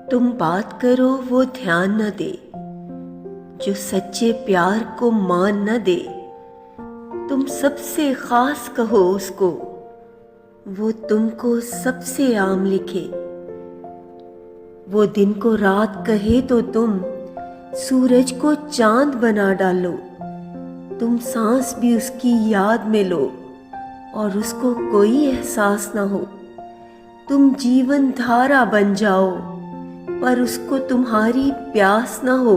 तुम बात करो वो ध्यान न दे, जो सच्चे प्यार को मान न दे। तुम सबसे खास कहो उसको, वो तुमको सबसे आम लिखे। वो दिन को रात कहे तो तुम सूरज को चांद बना डालो। तुम सांस भी उसकी याद में लो और उसको कोई एहसास ना हो। तुम जीवन धारा बन जाओ पर उसको तुम्हारी प्यास ना हो।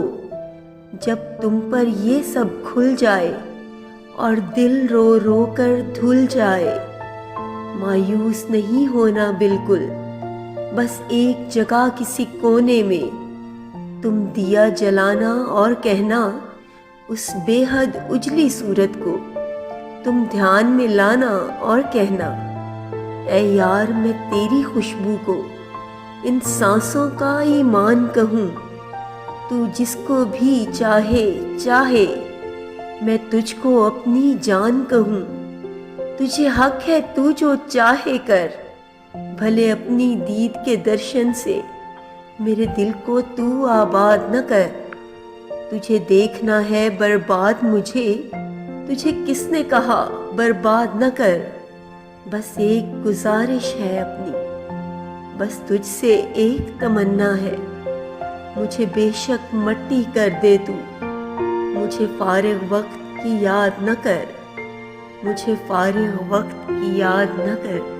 जब तुम पर ये सब खुल जाए और दिल रो रो कर धुल जाए, मायूस नहीं होना बिल्कुल। बस एक जगह किसी कोने में तुम दिया जलाना और कहना, उस बेहद उजली सूरत को तुम ध्यान में लाना और कहना, ऐ यार मैं तेरी खुशबू को इन सांसों का ईमान कहूँ। तू जिसको भी चाहे चाहे, मैं तुझको अपनी जान कहूँ। तुझे हक है तू जो चाहे कर, भले अपनी दीद के दर्शन से मेरे दिल को तू आबाद न कर। तुझे देखना है बर्बाद मुझे, तुझे किसने कहा बर्बाद न कर। बस एक गुजारिश है अपनी, बस तुझसे एक तमन्ना है, मुझे बेशक मट्टी कर दे तू। मुझे फारिग वक्त की याद न कर, मुझे फारिग वक्त की याद न कर।